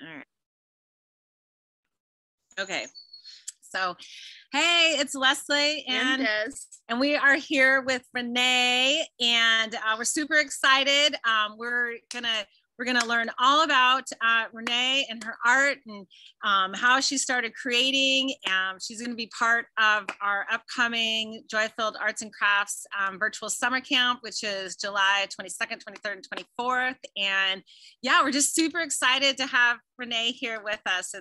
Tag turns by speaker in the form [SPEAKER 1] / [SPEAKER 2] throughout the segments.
[SPEAKER 1] All right. Okay. So, hey, it's Leslie and we are here with Renee, and we're super excited. We're gonna learn all about Renee and her art and how she started creating. She's gonna be part of our upcoming Joy-Filled Arts and Crafts virtual summer camp, which is July 22nd, 23rd, and 24th. And yeah, we're just super excited to have Renee here with us.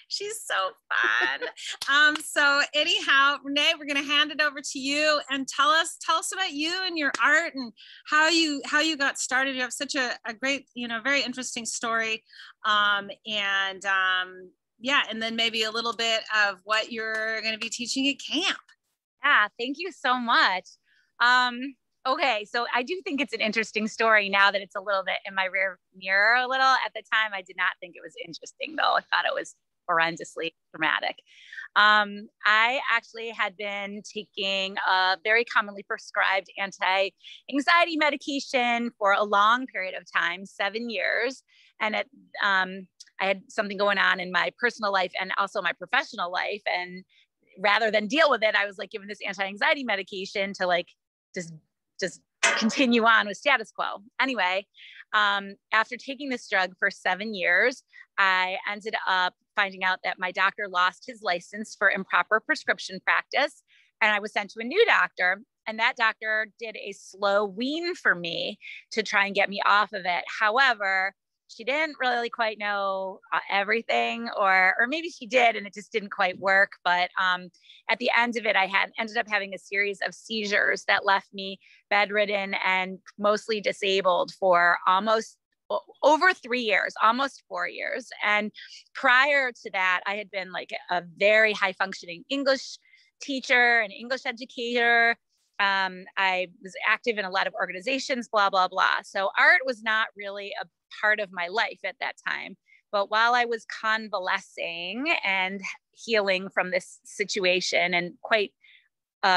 [SPEAKER 1] She's so fun. So anyhow, Renee, we're going to hand it over to you and tell us about you and your art and how you got started. You have such a great, very interesting story. Yeah, and then maybe a little bit of what you're going to be teaching at camp.
[SPEAKER 2] Yeah, thank you so much. Okay, so I do think it's an interesting story now that it's a little bit in my rear mirror a little. At the time, I did not think it was interesting, though. I thought it was horrendously traumatic. I actually had been taking a very commonly prescribed anti-anxiety medication for a long period of time, 7 years. And I had something going on in my personal life and also my professional life. And rather than deal with it, I was like given this anti-anxiety medication to like just continue on with status quo. Anyway, after taking this drug for 7 years, I ended up finding out that my doctor lost his license for improper prescription practice. And I was sent to a new doctor. And that doctor did a slow wean for me to try and get me off of it. However, she didn't really quite know everything, or maybe she did and it just didn't quite work. But at the end of it, I ended up having a series of seizures that left me bedridden and mostly disabled for almost over 3 years, almost 4 years. And prior to that, I had been like a very high functioning English teacher and English educator. I was active in a lot of organizations, blah, blah, blah. So art was not really a part of my life at that time. But while I was convalescing and healing from this situation, and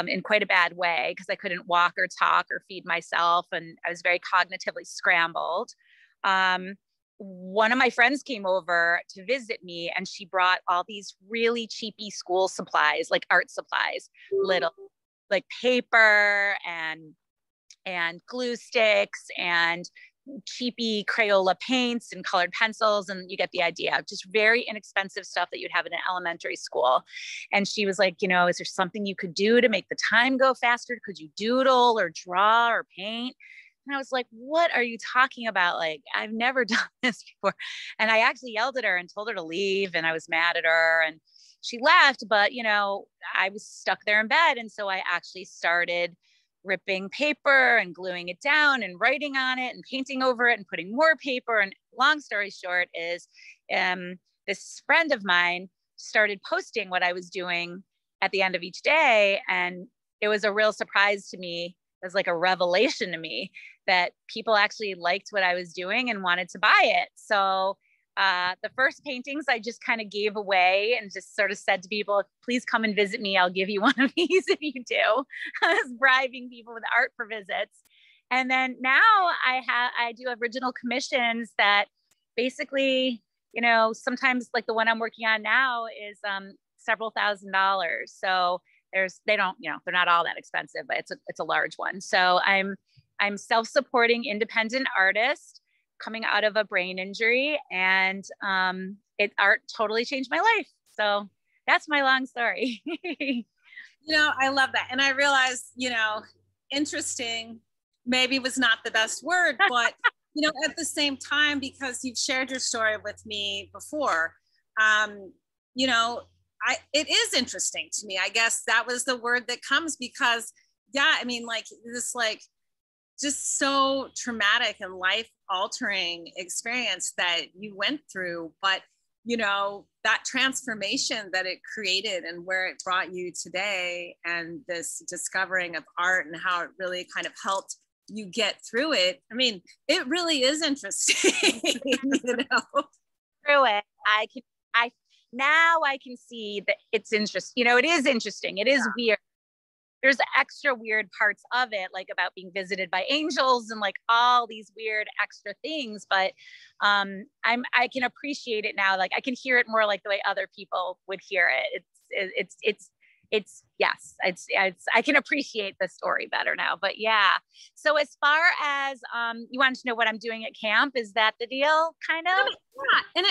[SPEAKER 2] in quite a bad way, because I couldn't walk or talk or feed myself, and I was very cognitively scrambled, one of my friends came over to visit me, and she brought all these really cheapy school supplies, like art supplies, little like paper and glue sticks and cheapy Crayola paints and colored pencils. And you get the idea, just very inexpensive stuff that you'd have in an elementary school. And she was like, is there something you could do to make the time go faster? Could you doodle or draw or paint? And I was like, what are you talking about? Like, I've never done this before. And I actually yelled at her and told her to leave. And I was mad at her and she left, but I was stuck there in bed. And so I actually started ripping paper and gluing it down and writing on it and painting over it and putting more paper. And long story short is this friend of mine started posting what I was doing at the end of each day. And it was a real surprise to me. It was like a revelation to me that people actually liked what I was doing and wanted to buy it. So the first paintings I just kind of gave away and just sort of said to people, please come and visit me. I'll give you one of these if you do. I was bribing people with art for visits. And then now I do original commissions that basically, sometimes like the one I'm working on now is several $1,000s. So they're not all that expensive, but it's a large one. So I'm self-supporting independent artist coming out of a brain injury, and art totally changed my life. So that's my long story.
[SPEAKER 1] I love that. And I realized, interesting maybe was not the best word, but, at the same time, because you've shared your story with me before, it is interesting to me. I guess that was the word that comes because, yeah, I mean, like this, like, just so traumatic and life altering experience that you went through, but that transformation that it created and where it brought you today, and this discovering of art and how it really kind of helped you get through it. I mean, it really is interesting.
[SPEAKER 2] Through it, now I can see that it's interesting. It is interesting. It is weird. there's extra weird parts of it, like about being visited by angels and like all these weird extra things. But I can appreciate it now. Like I can hear it more like the way other people would hear it. Yes, I can appreciate the story better now. But yeah. So as far as you wanted to know what I'm doing at camp, is that the deal kind of?
[SPEAKER 1] Yeah. And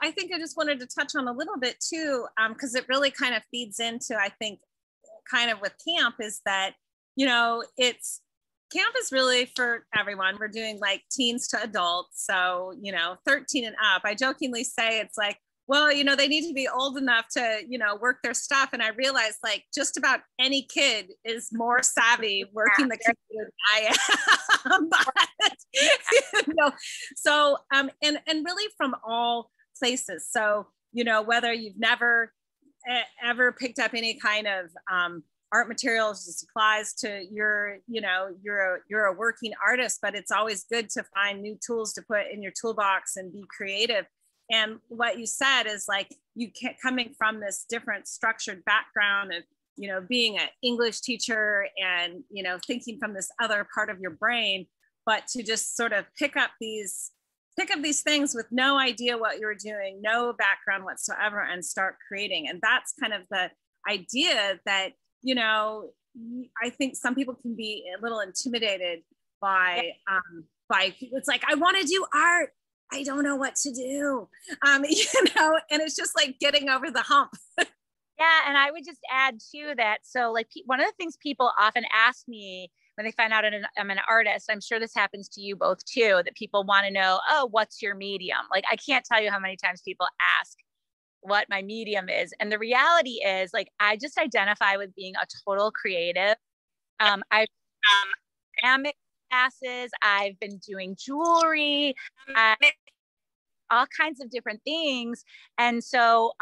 [SPEAKER 1] I think I just wanted to touch on a little bit too, because it really kind of feeds into, I think, kind of with camp is that, camp is really for everyone. We're doing like teens to adults. So, 13 and up. I jokingly say it's like, well, they need to be old enough to, work their stuff. And I realized like just about any kid is more savvy working the computer than I am. But, so, and really from all places. So, whether you've never ever picked up any kind of art materials and supplies to you're a working artist, but it's always good to find new tools to put in your toolbox and be creative. And what you said is like, you can't, coming from this different structured background of, being an English teacher and, thinking from this other part of your brain, but to just sort of pick up these things with no idea what you're doing, no background whatsoever, and start creating. And that's kind of the idea that, I think some people can be a little intimidated by it's like, I want to do art. I don't know what to do, and it's just like getting over the hump.
[SPEAKER 2] Yeah. And I would just add to that. So like one of the things people often ask me when they find out I'm an artist, I'm sure this happens to you both too, that people want to know, oh, what's your medium? Like, I can't tell you how many times people ask what my medium is. And the reality is like, I just identify with being a total creative. I've ceramic classes, I've been doing jewelry, all kinds of different things. And so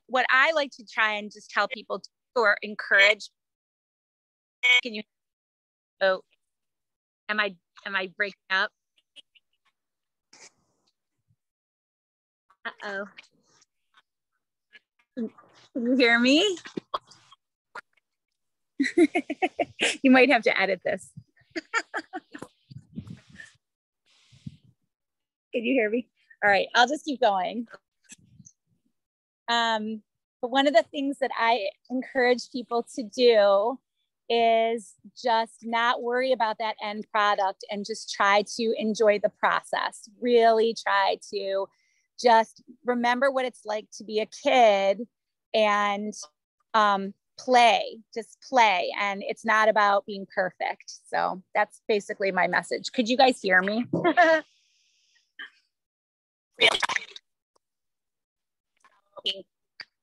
[SPEAKER 2] what I like to try and just tell people to, or encourage, can you, oh, am I breaking up? Uh-oh. Can you hear me? You might have to edit this. Can you hear me? All right, I'll just keep going. But one of the things that I encourage people to do is just not worry about that end product and just try to enjoy the process. Really try to just remember what it's like to be a kid and just play. And it's not about being perfect. So that's basically my message. Could you guys hear me?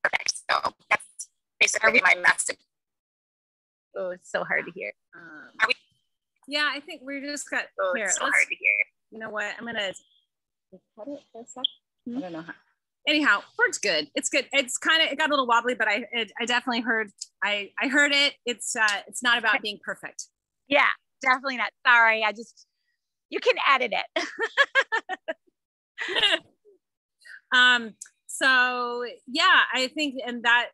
[SPEAKER 2] Perfect. So that's basically my message. Oh, it's so hard to hear.
[SPEAKER 1] Yeah, I think we just got here.
[SPEAKER 2] It's so hard to hear.
[SPEAKER 1] You know what? I'm gonna cut it for a sec. I don't know how. Anyhow, works good. It's good. It's it got a little wobbly, but I definitely heard. I heard it. It's not about being perfect.
[SPEAKER 2] Yeah, definitely not. Sorry, you can edit it.
[SPEAKER 1] So yeah, I think, and that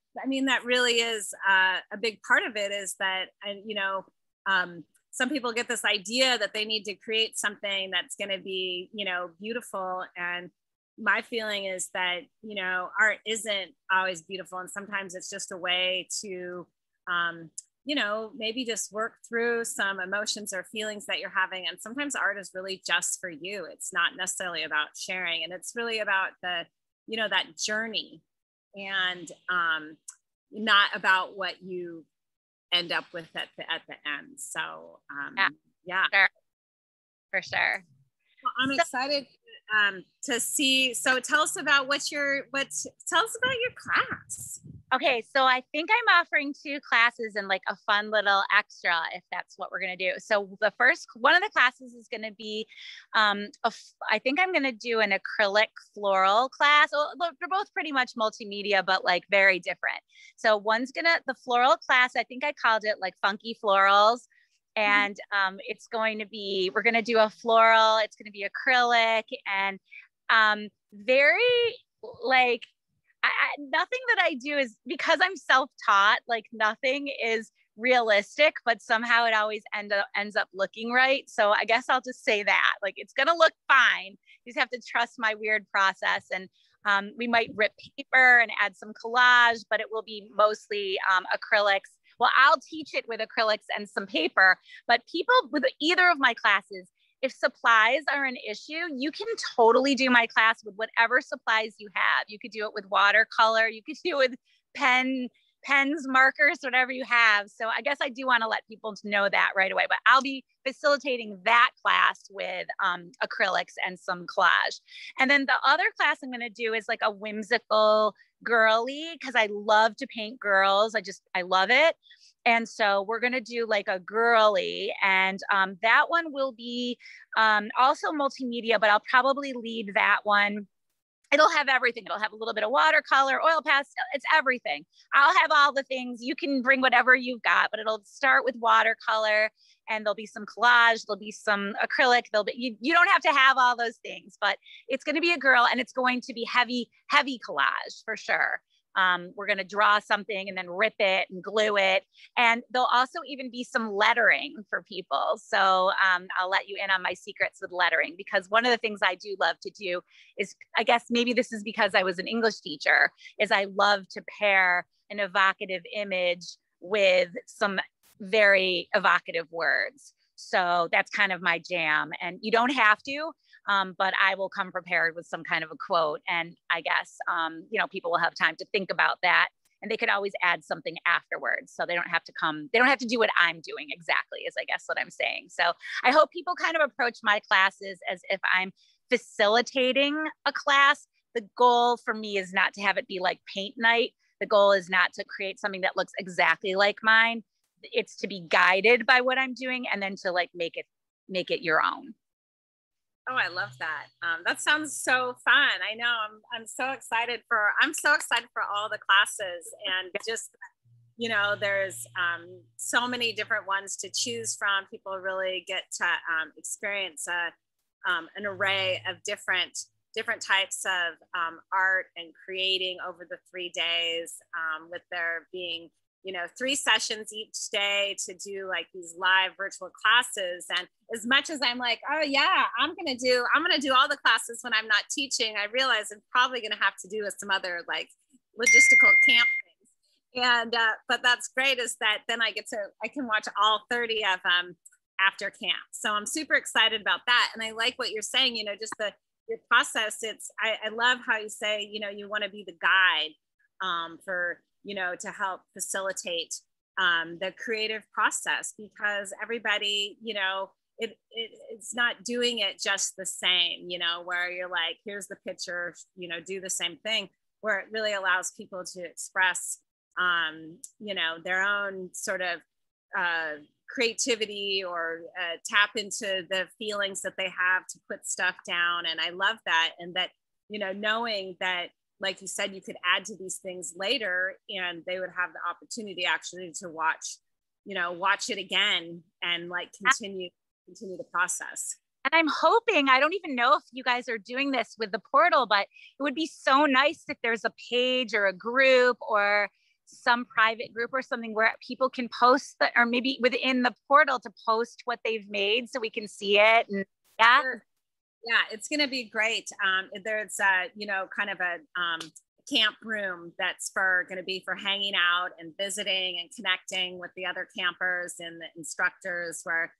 [SPEAKER 1] really is a big part of it, is that, some people get this idea that they need to create something that's going to be, beautiful. And my feeling is that, art isn't always beautiful. And sometimes it's just a way to, maybe just work through some emotions or feelings that you're having. And sometimes art is really just for you. It's not necessarily about sharing. And it's really about the, that journey, and not about what you end up with at the end. So yeah.
[SPEAKER 2] For sure.
[SPEAKER 1] Well, I'm excited to see. So tell us about tell us about your class.
[SPEAKER 2] Okay, so I think I'm offering 2 classes and like a fun little extra, if that's what we're going to do. So the first one of the classes is going to be, I think I'm going to do an acrylic floral class. Well, they're both pretty much multimedia, but like very different. So the floral class, I think I called it like funky florals. And it's going to be, we're going to do a floral, it's going to be acrylic, and very nothing that I do is, because I'm self-taught, like nothing is realistic, but somehow it always ends up looking right. So I guess I'll just say that, like, it's going to look fine. You just have to trust my weird process. And we might rip paper and add some collage, but it will be mostly acrylics. Well, I'll teach it with acrylics and some paper, but people with either of my classes, if supplies are an issue, you can totally do my class with whatever supplies you have. You could do it with watercolor. You could do it with pens, markers, whatever you have. So I guess I do want to let people know that right away, but I'll be facilitating that class with acrylics and some collage. And then the other class I'm going to do is like a whimsical girly, because I love to paint girls. I love it. And so we're going to do like a girly, and that one will be also multimedia, but I'll probably lead that one. It'll have everything. It'll have a little bit of watercolor, oil pastel. It's everything. I'll have all the things. You can bring whatever you've got, but it'll start with watercolor, and there'll be some collage. There'll be some acrylic. You don't have to have all those things, but it's going to be a girl, and it's going to be heavy collage for sure. We're going to draw something and then rip it and glue it. And there'll also even be some lettering for people. So I'll let you in on my secrets with lettering, because one of the things I do love to do is, I guess maybe this is because I was an English teacher, is I love to pair an evocative image with some very evocative words. So that's kind of my jam. And you don't have to, but I will come prepared with some kind of a quote. And I guess, people will have time to think about that, and they could always add something afterwards. So they don't have to do what I'm doing exactly, is I guess what I'm saying. So I hope people kind of approach my classes as if I'm facilitating a class. The goal for me is not to have it be like paint night. The goal is not to create something that looks exactly like mine. It's to be guided by what I'm doing, and then to like make it your own.
[SPEAKER 1] Oh, I love that. That sounds so fun. I know I'm so excited for all the classes, and just, there's so many different ones to choose from. People really get to experience an array of different types of art and creating over the 3 days, with there being 3 sessions each day to do like these live virtual classes. And as much as I'm like, oh yeah, I'm going to do all the classes when I'm not teaching, I realize I'm probably going to have to do some other like logistical camp things. And, but that's great, is that then I can watch all 30 of them after camp. So I'm super excited about that. And I like what you're saying, just your process. I love how you say, you want to be the guide for, to help facilitate the creative process, because everybody, it's not doing it just the same, where you're like, here's the picture, do the same thing, where it really allows people to express, their own sort of creativity, or tap into the feelings that they have to put stuff down. And I love that. And that, knowing that, like you said, you could add to these things later, and they would have the opportunity actually to watch it again, and like continue the process.
[SPEAKER 2] And I'm hoping, I don't even know if you guys are doing this with the portal, but it would be so nice if there's a page or a group or some private group or something where people can post or maybe within the portal to post what they've made so we can see it. And yeah.
[SPEAKER 1] Sure. Yeah, it's going to be great. There's kind of a camp room that's going to be for hanging out and visiting and connecting with the other campers and the instructors, where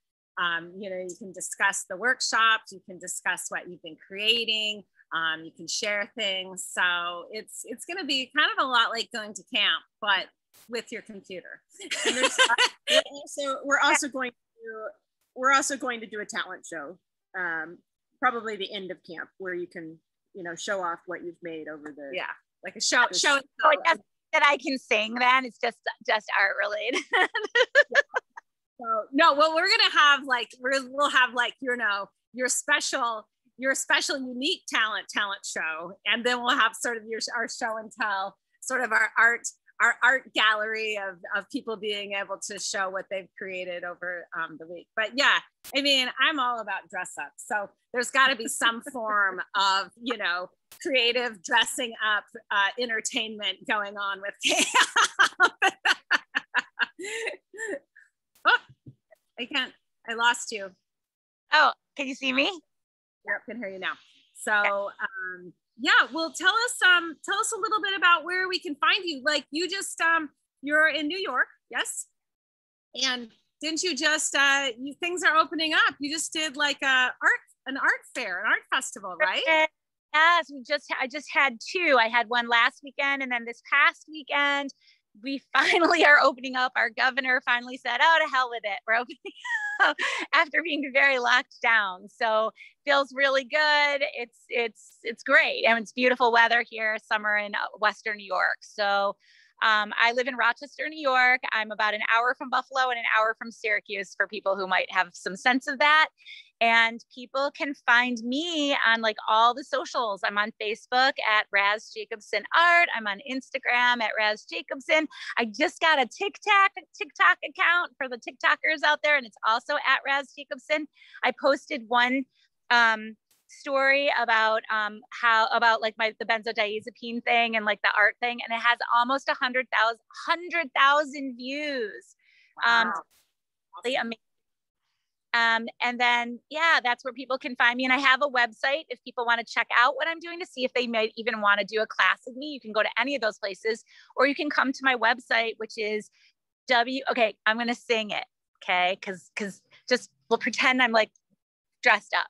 [SPEAKER 1] you can discuss the workshops, you can discuss what you've been creating, you can share things. So it's going to be kind of a lot like going to camp, but with your computer.
[SPEAKER 3] And we're also going to do a talent show. Probably the end of camp, where you can, show off what you've made over the,
[SPEAKER 1] like a show.
[SPEAKER 2] So that I can sing then. It's just art related.
[SPEAKER 1] So no, well, we're going to have we'll have your special unique talent show. And then we'll have sort of our show and tell, sort of our art gallery of people being able to show what they've created over the week. But yeah, I mean, I'm all about dress up. So there's got to be some form of, creative dressing up entertainment going on with camp. Oh, I can't, I lost you.
[SPEAKER 2] Oh, can you see me?
[SPEAKER 1] Yep, can hear you now. So, yeah, well, tell us a little bit about where we can find you. Like you just, you're in New York, yes? And didn't you just, things are opening up. You just did like an art fair, an art festival, right?
[SPEAKER 2] Yes, I just had two. I had one last weekend, and then this past weekend, we finally are opening up. Our governor finally said, oh, to hell with it. We're opening up after being very locked down. So feels really good. It's great. And it's beautiful weather here, summer in Western New York. So I live in Rochester, New York. I'm about an hour from Buffalo and an hour from Syracuse for people who might have some sense of that. And people can find me on like all the socials. I'm on Facebook at RASJACOBSON Art. I'm on Instagram at RASJACOBSON. I just got a TikTok account for the TikTokers out there, and it's also at RASJACOBSON. I posted one story about about like the benzodiazepine thing and like the art thing, and it has almost 100,000 views.
[SPEAKER 1] Wow.
[SPEAKER 2] Really amazing. And then, yeah, that's where people can find me. And I have a website if people want to check out what I'm doing to see if they might even want to do a class with me. You can go to any of those places, or you can come to my website, which is okay, I'm going to sing it. Okay. Cause just we'll pretend I'm like dressed up.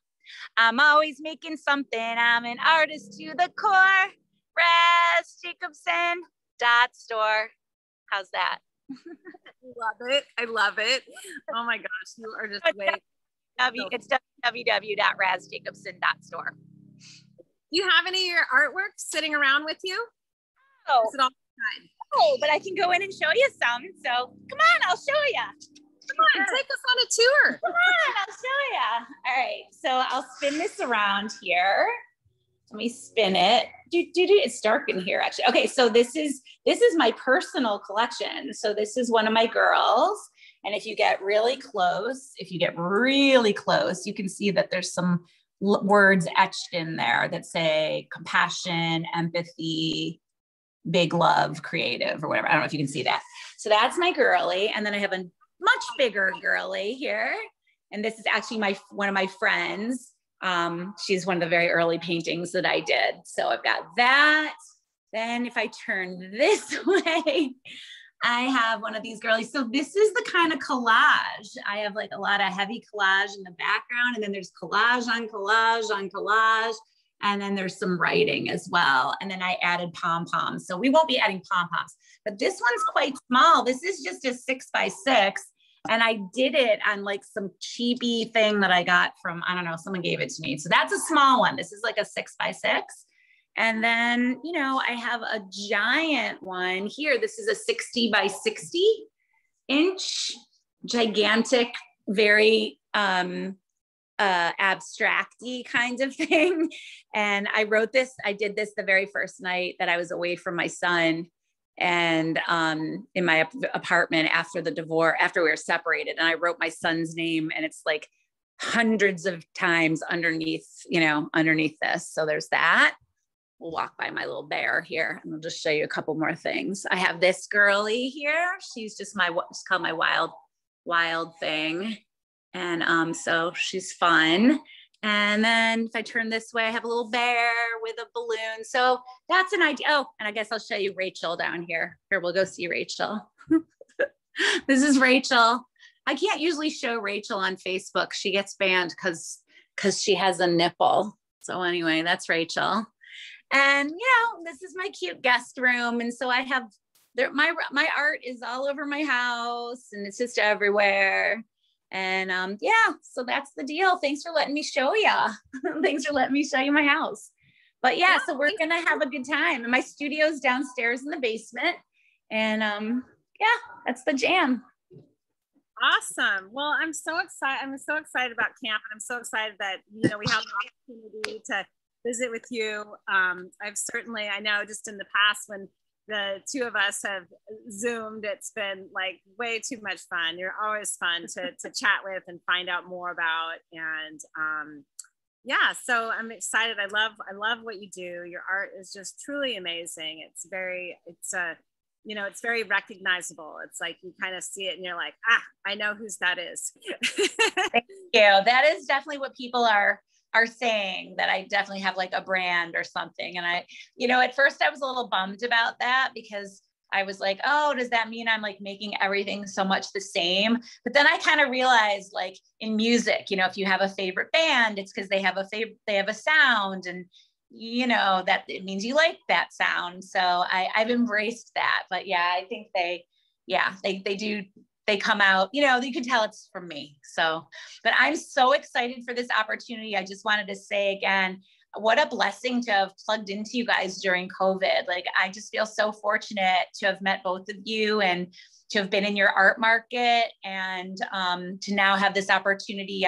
[SPEAKER 2] I'm always making something. I'm an artist to the core. RASJACOBSON.store. How's that?
[SPEAKER 1] I love it. Oh my gosh, you are just
[SPEAKER 2] it's www.rasjacobson.store.
[SPEAKER 1] Do you have any of your artwork sitting around with you?
[SPEAKER 2] Oh,
[SPEAKER 1] is it all time?
[SPEAKER 2] Oh, but I can go in and show you some. So come on, I'll show you.
[SPEAKER 1] Come on, take us on a tour.
[SPEAKER 2] Come on, I'll show you. All right, so I'll spin this around here. Let me spin it. It's dark in here, actually. Okay, so this is my personal collection. So this is one of my girls. And if you get really close, you can see that there's some words etched in there that say compassion, empathy, big love, creative, or whatever. I don't know if you can see that. So that's my girly. And then I have a much bigger girly here. And this is actually one of my friends. She's one of the very early paintings that I did. So I've got that. Then if I turn this way, I have one of these girlies. So this is the kind of collage. I have like a lot of heavy collage in the background, and then there's collage on collage on collage. And then there's some writing as well. And then I added pom-poms. So we won't be adding pom-poms, but this one's quite small. This is just a 6x6. And I did it on like some cheapy thing that I got from, I don't know, someone gave it to me. So that's a small one. This is like a 6x6. And then, I have a giant one here. This is a 60x60-inch, gigantic, very abstract-y kind of thing. And I did this the very first night that I was away from my son, and in my apartment after the divorce, after we were separated. And I wrote my son's name, and it's like hundreds of times underneath this. So there's that. We'll walk by my little bear here, and I'll just show you a couple more things. I have this girly here. She's just it's called my wild thing. And so she's fun. And then if I turn this way, I have a little bear with a balloon. So that's an idea. Oh, and I guess I'll show you Rachel down here. Here, we'll go see Rachel. This is Rachel. I can't usually show Rachel on Facebook. She gets banned because she has a nipple. So anyway, that's Rachel. And, this is my cute guest room. And so I have my art is all over my house, and it's just everywhere. And so that's the deal. Thanks for letting me show you. Thanks for letting me show you my house. But so we're going to have a good time. And my studio's downstairs in the basement. And that's the jam.
[SPEAKER 1] Awesome. Well, I'm so excited. I'm so excited about camp. And I'm so excited that, we have the opportunity to visit with you. I know just in the past when the two of us have Zoomed, it's been like way too much fun. You're always fun to chat with and find out more about. And so I'm excited. I love what you do. Your art is just truly amazing. you know, it's very recognizable. It's like you kind of see it and you're like, I know whose that is.
[SPEAKER 2] Thank you. That is definitely what people are saying, that I definitely have like a brand or something. And I, you know, at first I was a little bummed about that, because I was like, oh, does that mean I'm like making everything so much the same? But then I kind of realized, like in music, you know, if you have a favorite band, it's because they have a sound, and you know, that it means you like that sound. So I've embraced that. But yeah, I think they come out, you know, you can tell it's from me. So, but I'm so excited for this opportunity. I just wanted to say again, what a blessing to have plugged into you guys during COVID. Like, I just feel so fortunate to have met both of you and to have been in your art market, and to now have this opportunity.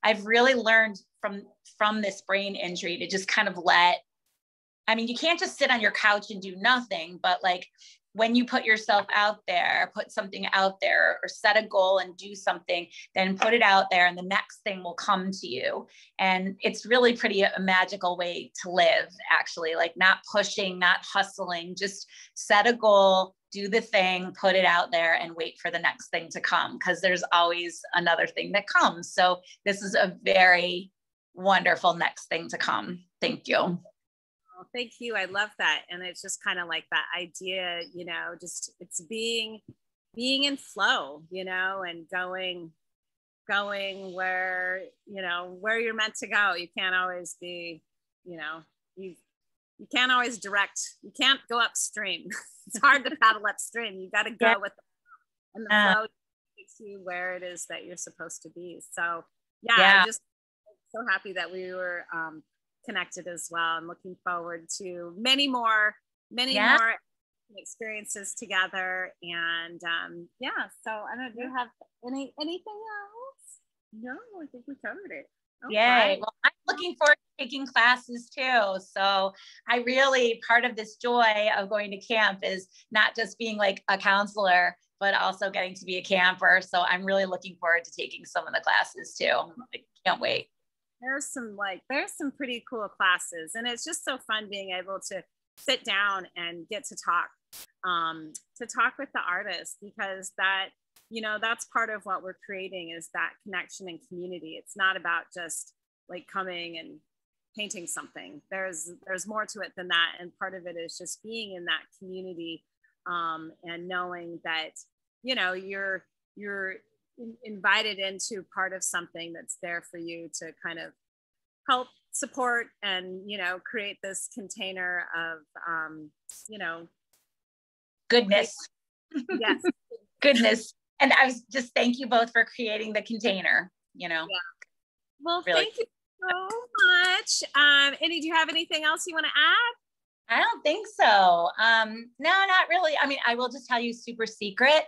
[SPEAKER 2] I've really learned from this brain injury to just kind of I mean, you can't just sit on your couch and do nothing, but like when you put yourself out there, put something out there, or set a goal and do something, then put it out there and the next thing will come to you. And it's really pretty a magical way to live, actually, like not pushing, not hustling, just set a goal, do the thing, put it out there and wait for the next thing to come, because there's always another thing that comes. So this is a very wonderful next thing to come. Thank you.
[SPEAKER 1] Thank you. I love that. And it's just kind of like that idea, you know, just it's being in flow, you know, and going where, you know, where you're meant to go. You can't always be, you know, you can't always direct, you can't go upstream. It's hard to paddle upstream. You got to go with and the flow takes you where it is that you're supposed to be. So I'm just so happy that we were connected as well, and looking forward to many more experiences together. And so I don't know, do you have anything else?
[SPEAKER 3] No, I think we covered it.
[SPEAKER 2] Okay. Yay. Well, I'm looking forward to taking classes too. So I really, part of this joy of going to camp is not just being like a counselor, but also getting to be a camper. So I'm really looking forward to taking some of the classes too. I can't wait.
[SPEAKER 1] There's some pretty cool classes, and it's just so fun being able to sit down and get to talk with the artist, because that, you know, that's part of what we're creating, is that connection and community. It's not about just like coming and painting something. There's more to it than that, and part of it is just being in that community, and knowing that, you know, you're invited into part of something that's there for you to kind of help support and, you know, create this container of, you know,
[SPEAKER 2] goodness.
[SPEAKER 1] Yes.
[SPEAKER 2] Goodness. And I was just, thank you both for creating the container, you know.
[SPEAKER 1] Yeah. Well,
[SPEAKER 2] really.
[SPEAKER 1] Thank you so much. Do you have anything else you want to add?
[SPEAKER 2] I don't think so. No, not really. I mean, I will just tell you, super secret,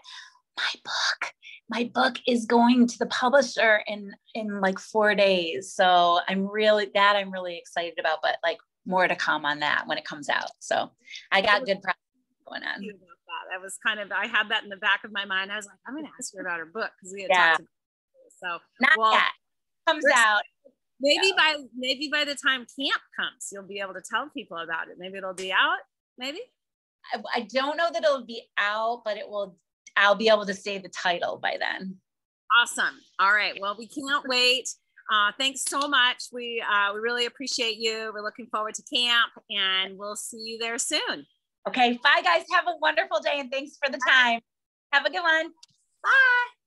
[SPEAKER 2] my book is going to the publisher in like 4 days. So I'm really excited about, but like more to come on that when it comes out. So I got good projects going on.
[SPEAKER 1] That was kind of, I had that in the back of my mind. I was like, I'm going to ask her about her book, because we had talked about it. So
[SPEAKER 2] not yet. Comes out.
[SPEAKER 1] Maybe by the time camp comes, you'll be able to tell people about it. Maybe it'll be out. Maybe.
[SPEAKER 2] I don't know that it'll be out, but I'll be able to say the title by then.
[SPEAKER 1] Awesome. All right. Well, we can't wait. Thanks so much. We really appreciate you. We're looking forward to camp, and we'll see you there soon.
[SPEAKER 2] Okay. Bye, guys. Have a wonderful day, and thanks for the time. Have a good one. Bye.